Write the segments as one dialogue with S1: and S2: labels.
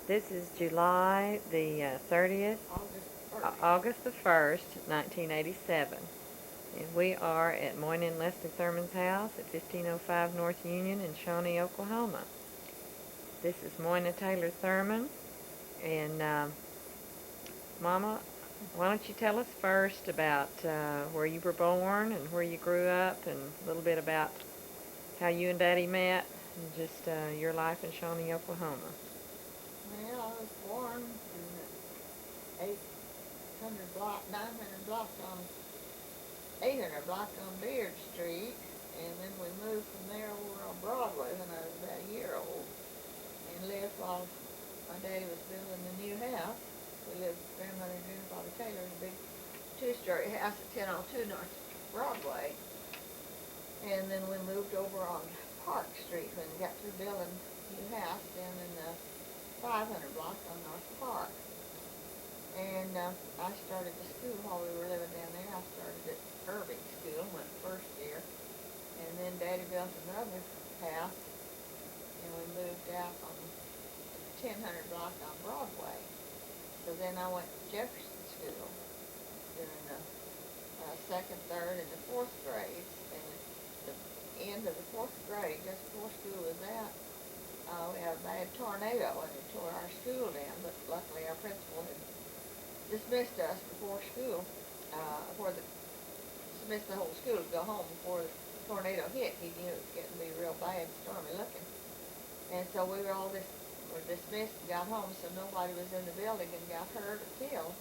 S1: This is July the 30th, August the 1st, 1987. And we are at Moyna and Leslie Thurman's house at 1505 North Union in Shawnee, Oklahoma. This is Moyna Taylor Thurman. And Mama, why don't you tell us first about where you were born and where you grew up, and a little bit about how you and Daddy met, and just your life in Shawnee, Oklahoma.
S2: Well, I was born in 800 block, 900 block on 800 block on Beard Street, and then we moved from there over on Broadway when I was about a year old, and lived while my daddy was building the new house. We lived with Grandmother and Grandfather Taylor's big two-story house at 1002 North Broadway, and then we moved over on Park Street when we got through building the new house down in the 500 block on North Park. And I started the school while we were living down there. I started at Irving School, went first year, and then Daddy built another house, and we moved out on 1000 block on Broadway. So then I went to Jefferson School during the second, third, and the fourth grades. And at the end of the fourth grade, just before school was out, we had a bad tornado and it tore our school down, but luckily our principal had dismissed us before school, dismissed the whole school to go home before the tornado hit. He knew it was getting to be real bad, stormy looking. And so we were all were dismissed and got home, so nobody was in the building and got hurt or killed.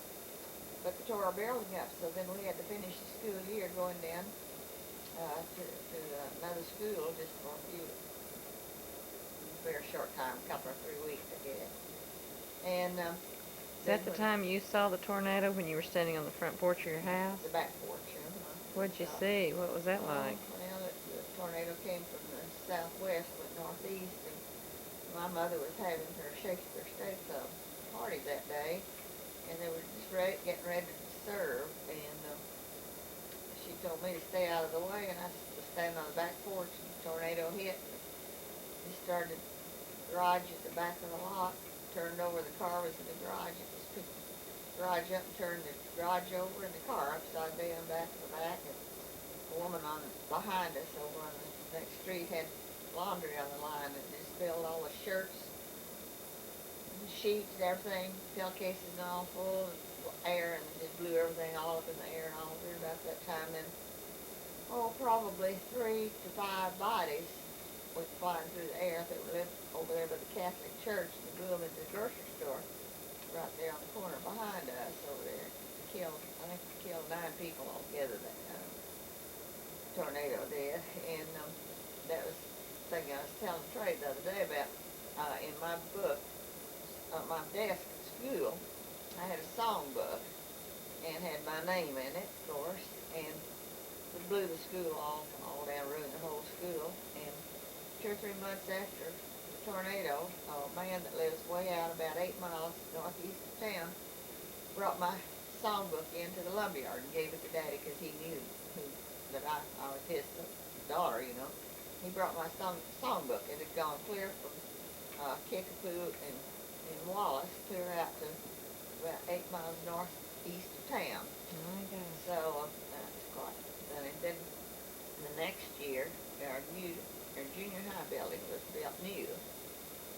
S2: But they tore our building up, so then we had to finish the school year going down to another school just for a very short time, a couple or 3 weeks, I guess. And
S1: is that the time you saw the tornado when you were standing on the front porch of your house?
S2: The back porch,
S1: What'd you see? What was that like?
S2: Well, the tornado came from the southwest, went northeast, and my mother was having her Shakespeare State Club party that day, and they were just getting ready to serve, and she told me to stay out of the way, and I was standing on the back porch, and the tornado hit, and it started garage at the back of the lot, turned over, the car was in the garage, it just picked the garage up and turned the garage over and the car upside down back to the back, and a woman behind us over on the next street had laundry on the line and just spilled all the shirts and sheets and everything, pillowcases and all full of air, and just blew everything all up in the air and all over about that time. Then, probably 3 to 5 bodies went flying through the air that lived over there by the Catholic Church, and blew them into the grocery store right there on the corner behind us over there. I think it killed 9 people altogether that tornado did. And that was the thing I was telling Trey the other day about. In my book, my desk at school, I had a songbook and had my name in it, of course, and we blew the school all down, ruined the whole school. And 2 or 3 months after the tornado, a man that lives way out about 8 miles northeast of town brought my songbook into the lumberyard and gave it to Daddy because he knew that I was his daughter, He brought my songbook. It had gone clear from Kickapoo and Wallace clear out to about 8 miles northeast of town.
S1: Oh my gosh.
S2: So that was quite funny. Then the next year, our junior high building was built new,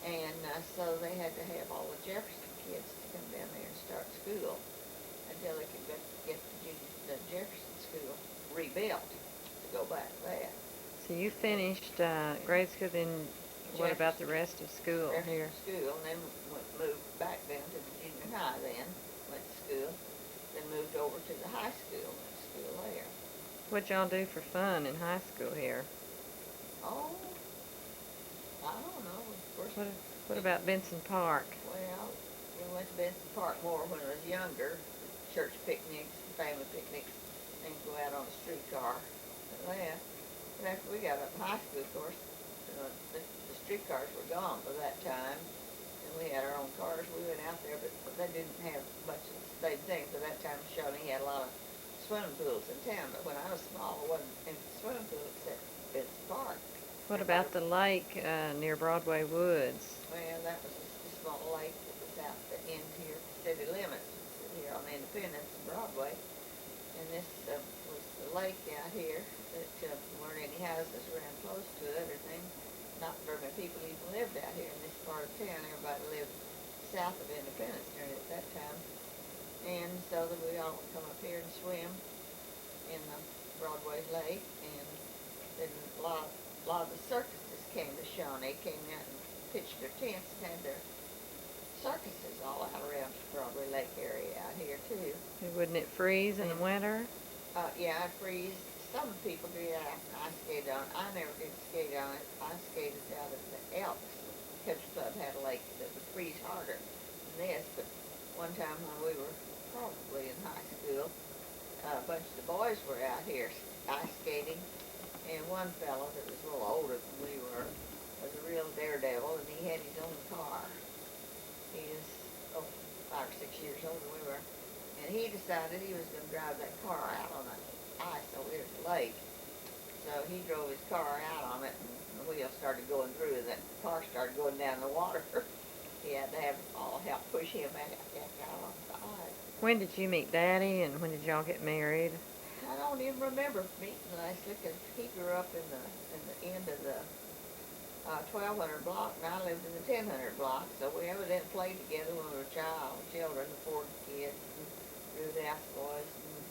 S2: and so they had to have all the Jefferson kids to come down there and start school until they could get the Jefferson school rebuilt to go back there.
S1: So you finished grade school, then what about the rest of school here?
S2: School, and then moved back down to the junior high then, went to school, then moved over to the high school, went to school there.
S1: What'd y'all do for fun in high school here?
S2: Oh, I don't know. Of course,
S1: what about Benson Park?
S2: Well, we went to Benson Park more when I was younger. Church picnics, family picnics, and go out on a streetcar. But after we got up in high school, of course, the streetcars were gone by that time, and we had our own cars. We went out there, but they didn't have much of the same things. By that time, Shawnee had a lot of swimming pools in town, but when I was small, there wasn't any swimming pool except Benson Park.
S1: What about the lake near Broadway Woods?
S2: Well, that was a small lake that was out the end here, city limits, here on Independence and Broadway. And this was the lake out here that weren't any houses around close to it or anything. Not very many people even lived out here in this part of town. Everybody lived south of Independence during at that time. And so that we all would come up here and swim in the Broadway lake. And then a lot of the circuses came to Shawnee, came out and pitched their tents and had their circuses all out around the Broadway Lake area out here too.
S1: Wouldn't it freeze in the winter?
S2: Yeah, I'd freeze. Some people do that and I skated on it. I never did skate on it. I skated out at the Elks. Country Club had a lake that would freeze harder than this, but one time when we were probably in high school, a bunch of the boys were out here ice skating, and one fellow that was a little older than we were was a real daredevil, and he had his own car. He was 5 or 6 years older than we were. And he decided he was going to drive that car out on the ice over here at the lake. So he drove his car out on it, and the wheels started going through, and that car started going down the water. He had to have all help push him back out on the ice.
S1: When did you meet Daddy, and when did y'all get married?
S2: I don't even remember meeting Leslie, because he grew up in the end of the 1200 block, and I lived in the 1000 block. So we evidently played together when we were children, the Ford kids. Ruth Boys and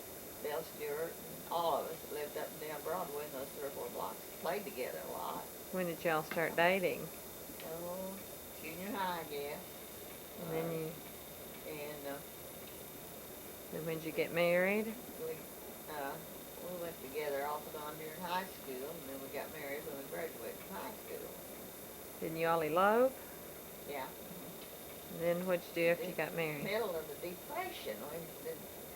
S2: Bill Stewart and all of us that lived up and down Broadway in those 3 or 4 blocks played together a lot.
S1: When did y'all start dating?
S2: Oh, junior high, I guess.
S1: And then you.
S2: And
S1: And when did you get married?
S2: we went together off and on during high school, and then we got married when we graduated from high school.
S1: Didn't you all elope?
S2: Yeah.
S1: And then what'd you do after you got married?
S2: Middle of the Depression, we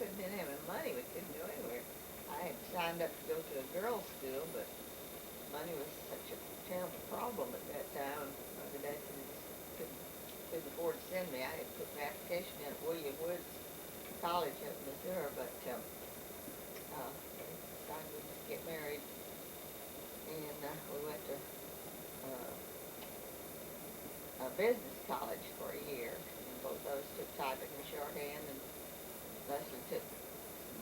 S2: didn't have any money. We couldn't go anywhere. I had signed up to go to a girls' school, but money was such a terrible problem at that time. The dad couldn't afford to send me. I had put an application in at William Woods College up in Missouri, but we decided we'd just get married, and we went to a business college for a year, and both of us took typing and shorthand, and Leslie took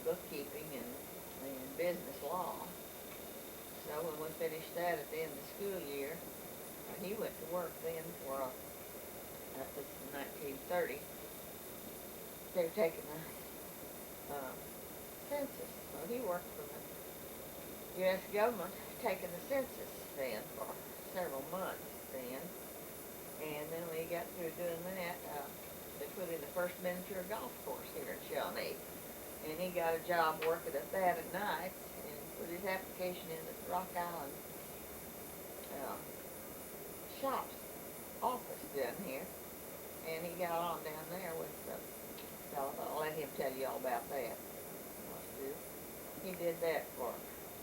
S2: bookkeeping and business law. So when we finished that at the end of the school year, he went to work then for that was in 1930. They were taking the census. So he worked for the U.S. government taking the census then for several months then. And then when he got through doing that, they put in the first miniature golf course here in Shawnee. And he got a job working at that at night and put his application in at the Rock Island shops office down here. And he got on down there with the fellow. I'll let him tell you all about that. He did that for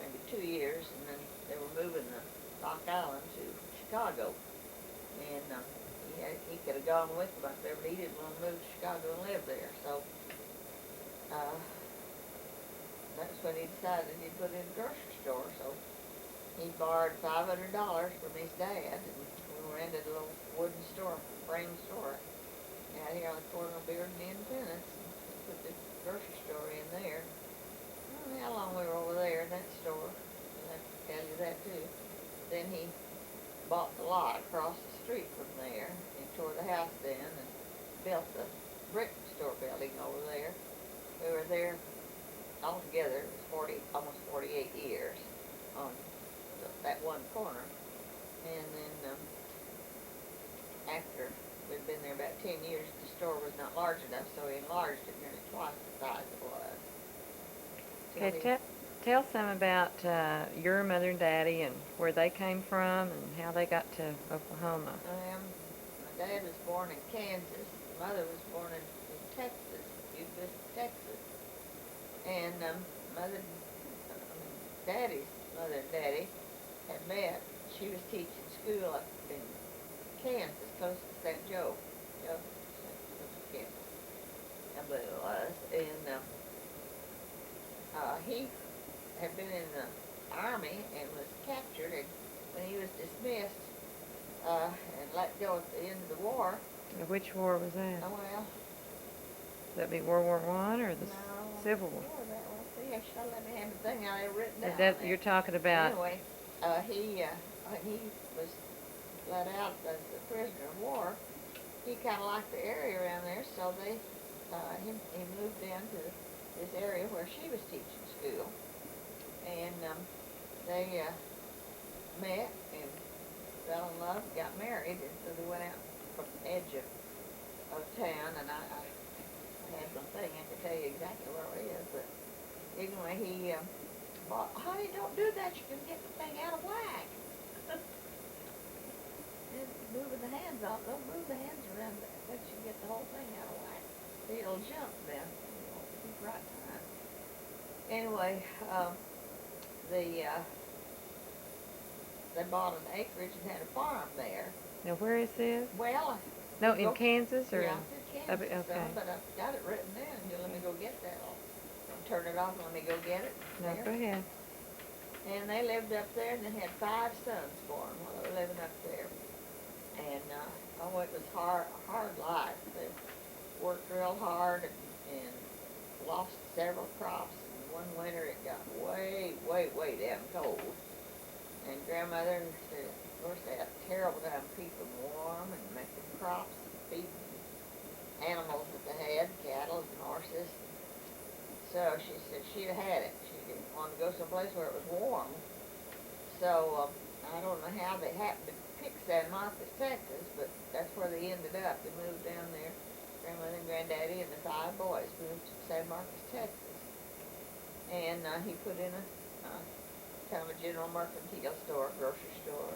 S2: maybe 2 years, and then they were moving the Rock Island to Chicago. And he could have gone with them up there, but he didn't want to move to Chicago and live there. So that's when he decided he'd put in a grocery store. So he borrowed $500 from his dad, and we rented a little wooden store, frame store, out here on the corner of Beard and Independence. And put the grocery store in there. I don't know how long we were over there in that store. I'll have to tell you that too. Then he bought the lot across the street from there and tore the house down and built the brick store building over there. We were there altogether, it was almost 48 years on that one corner. And then after we'd been there about 10 years, the store was not large enough, so he enlarged it nearly twice the size it was.
S1: Okay, tell some about your mother and daddy and where they came from and how they got to Oklahoma.
S2: My dad was born in Kansas. Mother was born in Texas, Butte Vista, Texas. And Daddy's mother and daddy had met. She was teaching school up in Kansas, close to St. Joe. Kansas, I believe it was. And he had been in the Army and was captured, and when he was dismissed and let go at the end of the war,
S1: Now, which war was that?
S2: Oh, well,
S1: Would that be World War One or the
S2: no,
S1: Civil War?
S2: before that, let's see, I should let me have the thing I had written
S1: Is
S2: down
S1: that
S2: there.
S1: you're talking about?
S2: Anyway, he was let out as a prisoner of war. He kind of liked the area around there, so he moved into this area where she was teaching school, and they met and fell in love, and got married, and so they went out from the edge of town, and I had some thing I could tell you exactly where it is, but anyway, he bought, honey, don't do that, you can get the thing out of whack. Moving the hands off, don't move the hands around, that you get the whole thing out of whack. It'll jump then, you won't keep right time. Anyway, they bought an acreage and had a farm there.
S1: Now, where is this?
S2: Well,
S1: No, in Kansas or?
S2: yeah, it's Kansas,
S1: okay.
S2: but I've got it written down. You let me go get that. I'll turn it off and let me go get it.
S1: No,
S2: There.
S1: go ahead.
S2: And they lived up there, and they had 5 sons born while they were living up there. And oh, it was hard life. They worked real hard and lost several crops. And one winter it got way damn cold. And grandmother, of course, they had a terrible time keeping warm and making crops and feeding animals that they had, cattle and horses. So she said she'd had it. She didn't want to go someplace where it was warm. So I don't know how they happened to pick San Marcos, Texas, but that's where they ended up. They moved down there. Grandmother and granddaddy and the 5 boys moved to San Marcos, Texas. And he put in a kind of a general mercantile store, grocery store,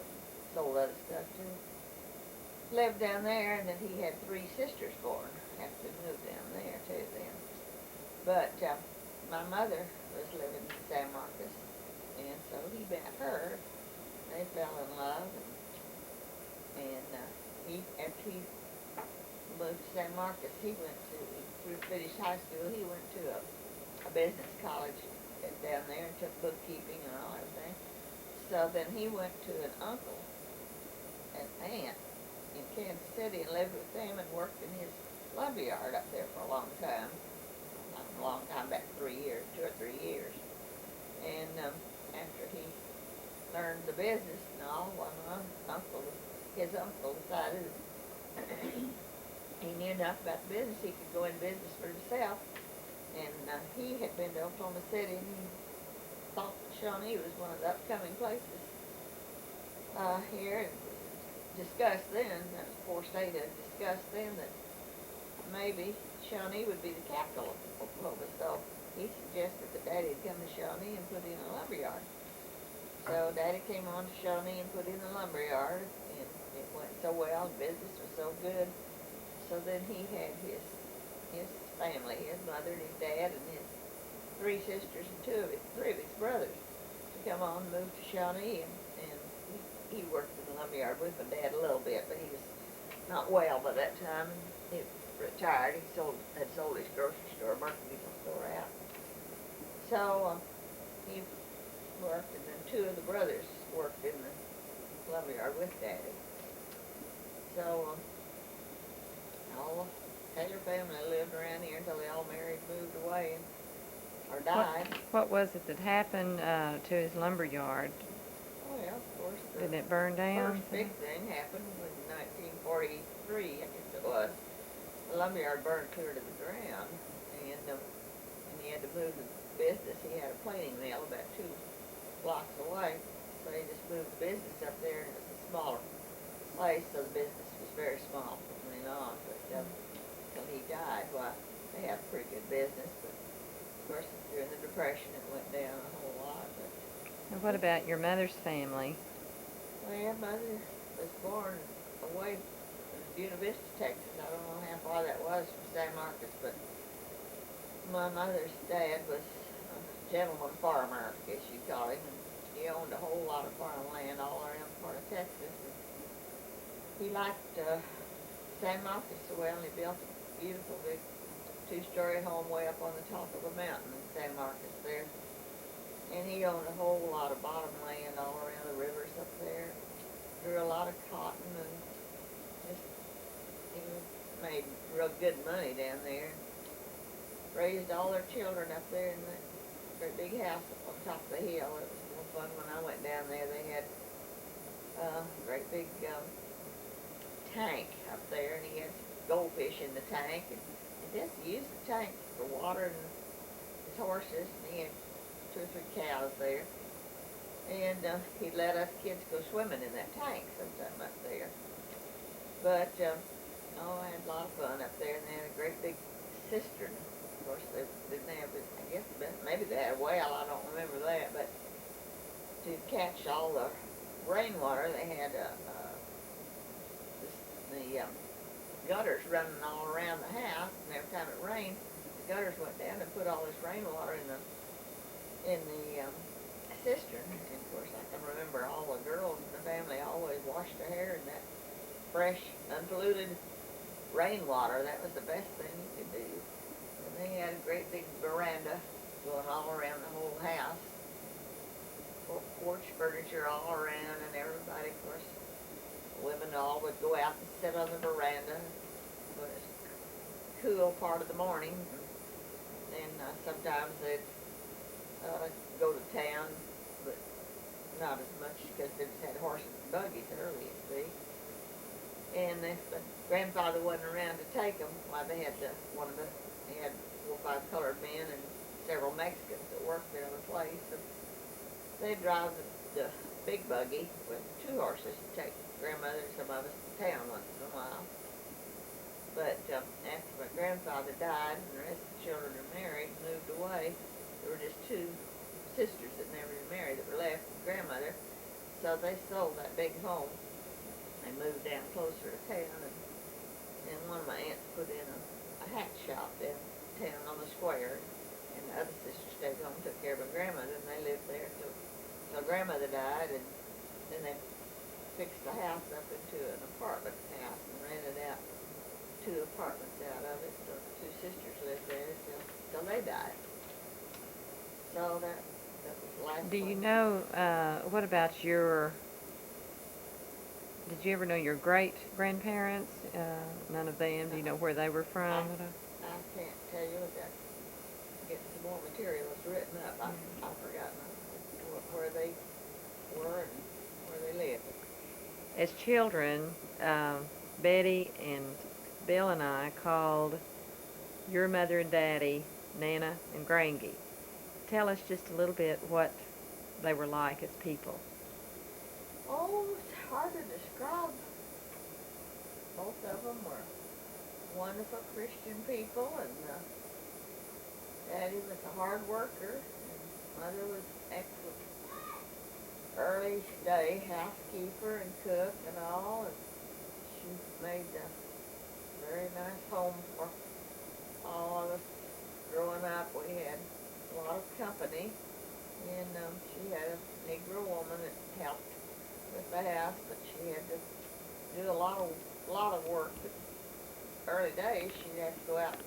S2: sold other stuff too. Lived down there, and then he had 3 sisters born after they moved down there too then. But my mother was living in San Marcos, and so he met her. They fell in love, and after he moved to San Marcos, he finished high school, he went to a business college down there and took bookkeeping and all everything. So then he went to an uncle and aunt in Kansas City and lived with them and worked in his lumberyard up there for a long time. Not a long time, about 3 years, 2 or 3 years. And after he learned the business and all, his uncle decided he knew enough about the business, he could go in business for himself. And he had been to Oklahoma City, and he thought Shawnee was one of the upcoming places here, and discussed then, that was before state had discussed then, that maybe Shawnee would be the capital of Oklahoma. So he suggested that Daddy would come to Shawnee and put in a lumberyard. So Daddy came on to Shawnee and put in the lumberyard, and it went so well, and business was so good. So then he had his family, his mother and his dad and his 3 sisters and 3 of his brothers to come on and move to Shawnee, and he worked in the lumberyard with my dad a little bit, but he was not well by that time, and he retired. He had sold his grocery store, mercantile store out. So he worked, and then 2 of the brothers worked in the lumberyard with Daddy. So all the Taylor family lived around here until they all married, moved away, or died.
S1: What was it that happened to his lumberyard?
S2: Well, of course,
S1: Did it burn down?
S2: first big thing happened in 1943, I guess it was. The lumberyard burned clear to the ground, and he had to move the business. He had a planing mill about 2 blocks away, so he just moved the business up there, and it was a smaller place, so the business was very small from then on. But until he died, well, they had pretty good business, but of course during the Depression it went down a whole lot. But
S1: And what about your mother's family?
S2: well, Mother was born away in Buena Vista, Texas. I don't know how far that was from San Marcos, but my mother's dad was a gentleman farmer, I guess you'd call him, and he owned a whole lot of farmland all around part of Texas. And he liked San Marcos so well, and he built a beautiful big 2-story home way up on the top of a mountain in San Marcos there. And he owned a whole lot of bottom land all around the rivers up there. Grew a lot of cotton and just he made real good money down there. Raised all their children up there in that great big house up on top of the hill. It was more fun when I went down there. They had a great big tank up there, and he had goldfish in the tank, and he just used the tank for watering his horses, and he had 2 or 3 cows there. And he'd let us kids go swimming in that tank sometime up there. But, oh, I had a lot of fun up there, and they had a great big cistern. Of course, they didn't have it, I guess, maybe they had a well, I don't remember that, but to catch all the rainwater, they had the gutters running all around the house, and every time it rained, the gutters went down and put all this rainwater in the cistern. And of course, I can remember all the girls in the family always washed their hair in that fresh, unpolluted rainwater. That was the best thing you could do. And they had a great big veranda going all around the whole house. Porch furniture all around, and everybody, of course, women all would go out and sit on the veranda when it's cool part of the morning. And sometimes they'd go to town, but not as much because they just had horses and buggies early, you see. And if the grandfather wasn't around to take them, why they had they had 4 or 5 colored men and several Mexicans that worked there on the place. So they'd drive the big buggy with 2 horses to take grandmother and some of us to town once in a while. But after my grandfather died and the rest of the children are married and moved away, there were just 2 sisters that never been married that were left with grandmother. So they sold that big home. They moved down closer to town, and one of my aunts put in a hat shop downtown on the square, and the other sister stayed home and took care of my grandmother, and they lived there till grandmother died, and then they fixed the house up into an apartment house and rented out 2 apartments out of it. So the 2 sisters lived there till they died. So that was the last
S1: Do you
S2: place.
S1: know, what about did you ever know your great-grandparents? None of them? Do you know where they were from?
S2: I can't tell you without getting some more materials written up. I've forgotten where they were and where they lived.
S1: As children, Betty and Bill and I called your mother and daddy Nana and Grangy. Tell us just a little bit what they were like as people.
S2: Oh, it's hard to describe. Both of them were wonderful Christian people, and Daddy was a hard worker, and Mother was excellent early day housekeeper and cook and all, and she made a very nice home for all of us growing up. We had a lot of company, and she had a Negro woman that helped with the house, but she had to do a lot of work. But early days, she'd have to go out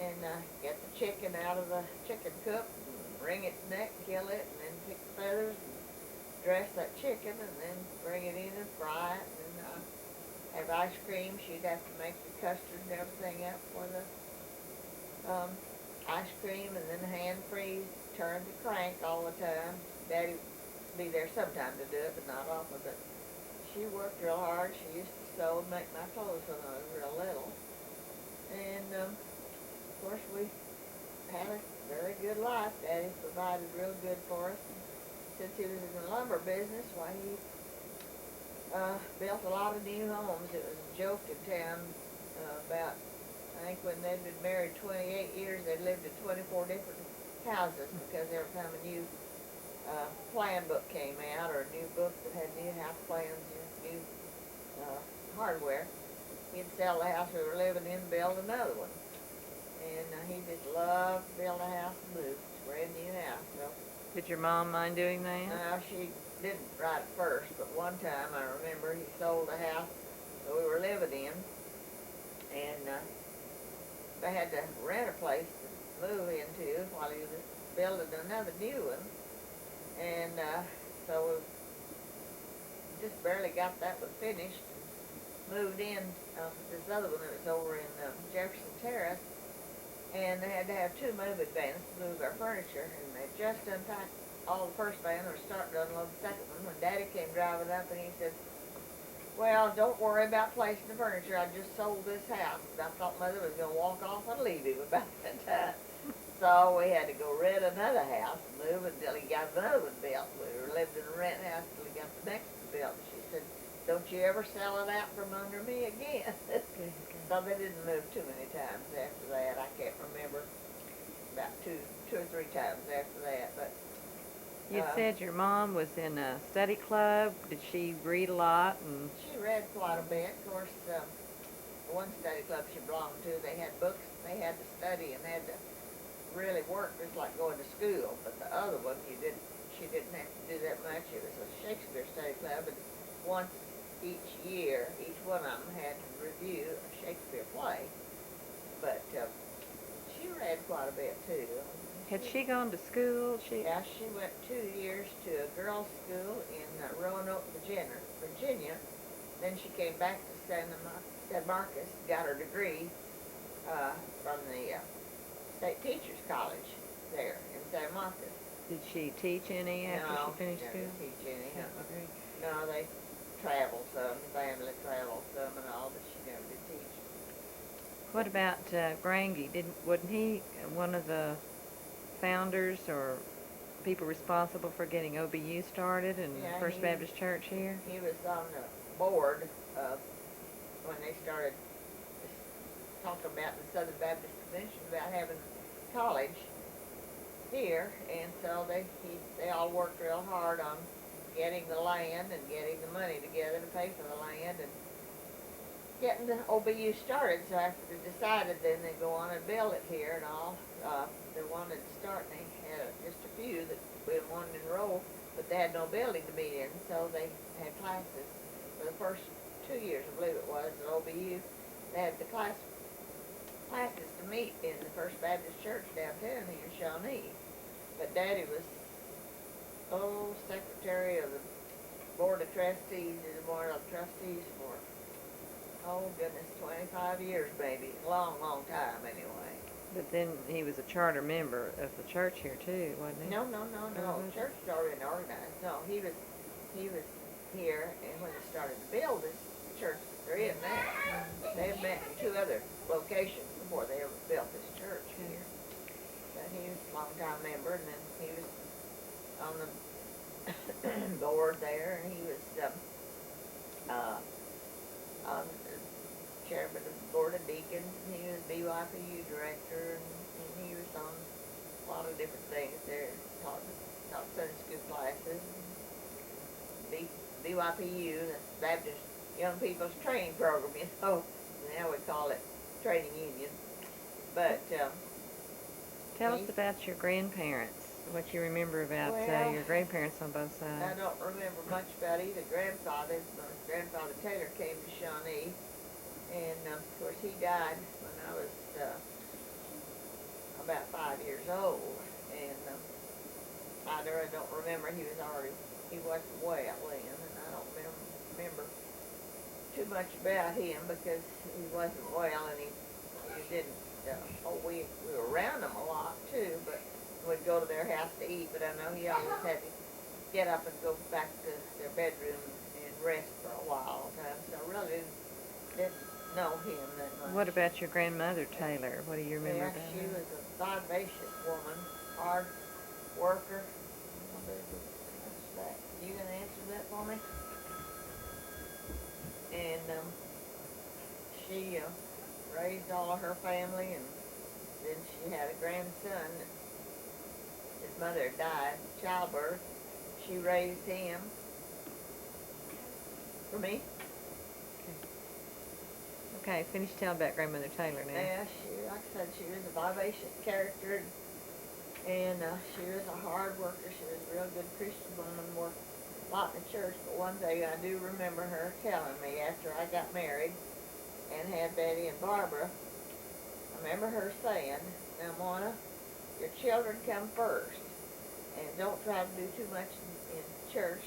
S2: and get the chicken out of the chicken coop, and wring its neck, kill it, and then pick the feathers, and dress that chicken, and then bring it in and fry it, and have ice cream. She'd have to make the custard and everything up for the ice cream, and then hand freeze, turn the crank all the time. Daddy would be there sometime to do it, but not often. But she worked real hard. She used to sew and make my clothes when I was real little. And of course, we had a very good life. Daddy provided real good for us. And since he was in the lumber business, why, he built a lot of new homes. It was a joke in town about, I think when they'd been married 28 years, they'd lived in 24 different houses, because every time a new plan book came out, or a new book that had new house plans and new hardware, he'd sell the house we were living in and build another one. And he just loved to build a house and move. It's a brand new house. So,
S1: Did your mom mind doing that?
S2: no, she didn't right at first, but one time I remember he sold a house that we were living in, and they had to rent a place to move into while he was building another new one. And so we just barely got that one finished. moved in, this other one that was over in Jefferson Terrace, and they had to have two moving vans to move our furniture, and they just unpacked all the first van, or started to unload the second one, when Daddy came driving up, and he said, well, don't worry about placing the furniture, I just sold this house. And I thought Mother was going to walk off and leave him about that time. So we had to go rent another house and move until he got another one built. We were lived in a rent house until he got the next one built. She said, don't you ever sell it out from under me again. So they didn't move too many times after that. I can't remember, about two or three times after that. But
S1: You said your mom was in a study club. Did she read a lot? And
S2: she read quite a bit. Of course, the one study club she belonged to, they had books they had to study and had to really work just like going to school. But the other one, she didn't have to do that much. It was a Shakespeare study club, and once each year, each one of them had to review a Shakespeare play. But she read quite a bit too.
S1: had she gone to school?
S2: Yeah, she went 2 years to a girls' school in Roanoke, Virginia. Then she came back to San Marcos, got her degree from the State Teachers College there in San Marcos.
S1: Did she teach any after she finished school?
S2: No, she didn't teach any.
S1: Okay.
S2: No, they traveled some, the family traveled some and all, but she never did teach.
S1: What about Grangy? Wasn't he one of the founders or people responsible for getting OBU started in First Baptist Church here?
S2: He was on the board when they started talking about the Southern Baptist Convention about having college here, and so they all worked real hard on getting the land and getting the money together to pay for the land and getting the OBU started. So after they decided, then they go on and build it here and all. They wanted to start, and they had just a few that wanted to enroll, but they had no building to meet in, so they had classes. For the first 2 years, I believe it was, at OBU, they had the classes to meet in the First Baptist Church downtown here in Shawnee. But Daddy was, secretary of the Board of Trustees, for, 25 years maybe. Long, long time anyway.
S1: But then he was a charter member of the church here too, wasn't he?
S2: No. The church had already been organized. No, he was here, and when they started to build this church they're in now, they had met in 2 other locations before they ever built this church here. But he was a long-time member, and then he was on the board there, and he was on the chairman of the Board of Deacons, and he was BYPU director, and he was on a lot of different things there. Taught Sunday school classes. BYPU, that's Baptist Young People's Training Program, now we call it Training Union. But
S1: tell us about your grandparents. What you remember about your grandparents on both sides.
S2: I don't remember much about either grandfather. My grandfather Taylor came to Shawnee, and of course he died when I was about 5 years old. And I don't remember, he wasn't well then, and I don't remember too much about him because he wasn't well, and he didn't, we were around him a lot too, but we'd go to their house to eat, but I know he always had to get up and go back to their bedroom and rest for a while all the time, so I really didn't know him that much.
S1: What about your grandmother, Taylor? What do you remember about her?
S2: She was a vivacious woman, hard worker. You gonna answer that for me? And she raised all of her family, and then she had a grandson. His mother had died in childbirth. She raised him for me.
S1: Okay, finish telling about Grandmother Taylor now.
S2: Yeah, like I said, she was a vivacious character, and she was a hard worker. She was a real good Christian woman, worked a lot in the church. But one thing I do remember her telling me after I got married and had Betty and Barbara, I remember her saying, now Moyna, your children come first, and don't try to do too much in church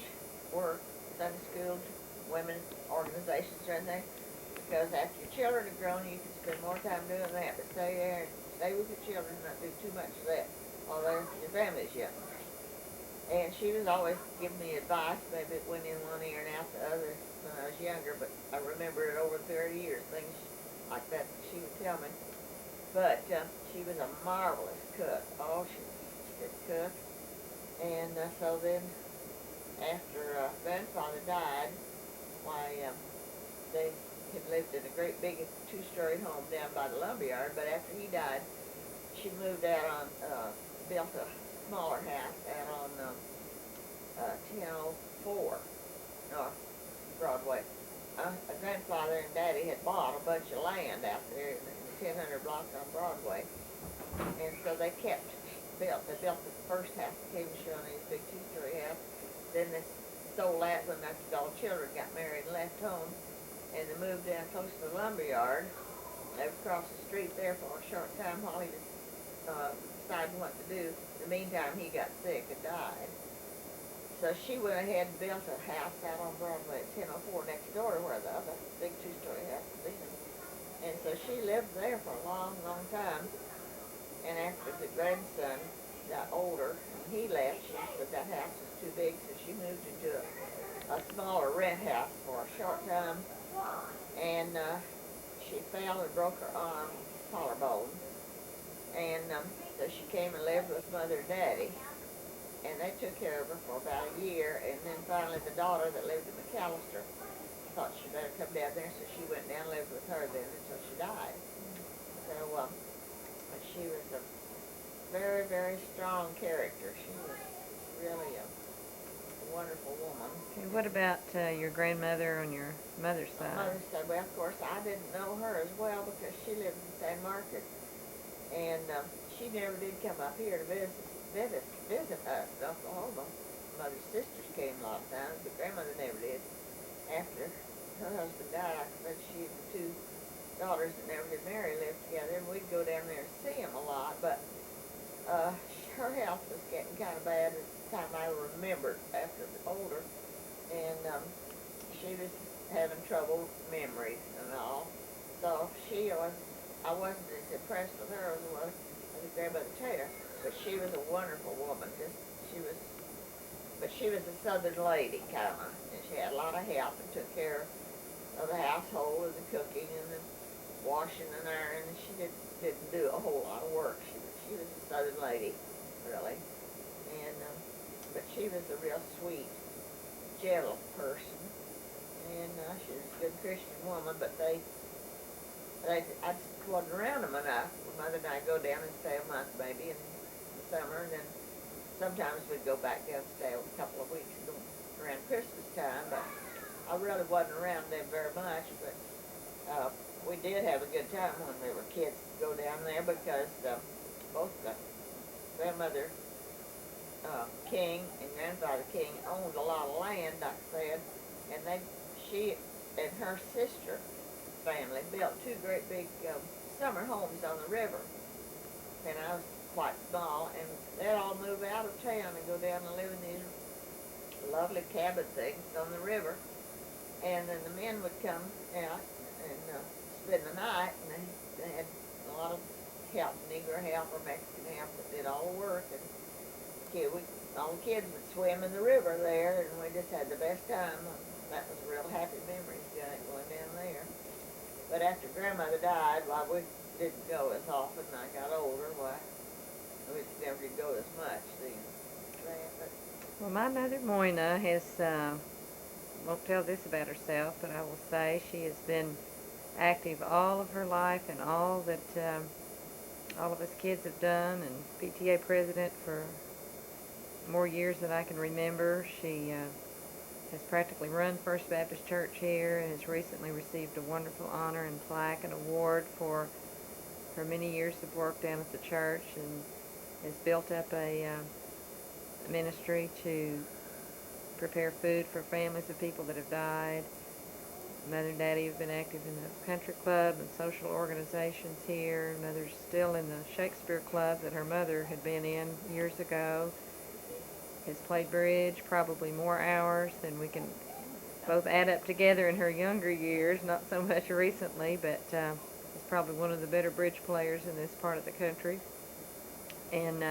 S2: work, Sunday school, women's organizations or anything. because after your children are grown, you can spend more time doing that, but stay there and stay with your children and not do too much of that while your family's young. And she was always giving me advice. Maybe it went in one ear and out the other when I was younger, but I remember it over 30 years, things like that she would tell me. But she was a marvelous cook. Oh, she was a good cook. And so then after grandfather died, why, they had lived in a great big two-story home down by the lumberyard, but after he died, she moved out on, built a smaller house out on 1004 North Broadway. Grandfather and Daddy had bought a bunch of land out there in the 1000 block on Broadway, and so they they built the first house that came to show this big two-story house. Then they sold that when all the children got married and left home, and they moved down close to the lumberyard. They was across the street there for a short time while he decided what to do. In the meantime, he got sick and died. So she went ahead and built a house out on Broadway at 1004 next door to where the other big two-story house was in. And so she lived there for a long, long time. And after the grandson got older and he left, she said that house was too big, so she moved into a smaller rent house for a short time. And she fell and broke her arm, collarbone. And so she came and lived with Mother and Daddy. And they took care of her for about a year, and then finally the daughter that lived in McAllister thought she better come down there, so she went down and lived with her then until she died. So, but she was a very, very strong character. She was really a wonderful woman.
S1: Okay, what about your grandmother on your mother's side?
S2: My mother said, well, of course, I didn't know her as well because she lived in San Marcos, and she never did come up here to visit us in Oklahoma. Mother's sisters came a lot of times, but grandmother never did. After her husband died, I bet she and the two daughters that never did marry lived together, and we'd go down there and see them a lot, but her health was getting kind of bad at the time I remembered after older, and she was having trouble with memories and all. So I wasn't as impressed with her as I was with grandmother Taylor, but she was a wonderful woman. But she was a southern lady kind of, and she had a lot of help and took care of the household and the cooking and the washing and ironing. She didn't do a whole lot of work. She was a southern lady, really, and but she was a real sweet, gentle person, and she was a good Christian woman. But I just wasn't around them enough. Mother and I go down and stay a month maybe in the summer, and then sometimes we'd go back down and stay a couple of weeks around Christmas time. But I really wasn't around them very much. But we did have a good time when we were kids to go down there because both grandmother King and grandfather King owned a lot of land, like I said, and she and her sister family built two great big summer homes on the river. And I was quite small, and they'd all move out of town and go down and live in these lovely cabin things on the river. And then the men would come out and spend the night, and they had a lot of help, Negro help or Mexican help that did all the work. And all the kids would swim in the river there, and we just had the best time. That was a real happy memories going down there. But after grandmother died, we didn't go as often. I got older, we never did go as much then.
S1: Well, my mother Moyna won't tell this about herself, but I will say she has been active all of her life and all that all of us kids have done, and PTA president for more years than I can remember. She has practically run First Baptist Church here and has recently received a wonderful honor and plaque and award for her many years of work down at the church, and has built up a ministry to prepare food for families of people that have died. Mother and Daddy have been active in the country club and social organizations here. Mother's still in the Shakespeare club that her mother had been in years ago. Has played bridge probably more hours than we can both add up together in her younger years, not so much recently, but is probably one of the better bridge players in this part of the country. And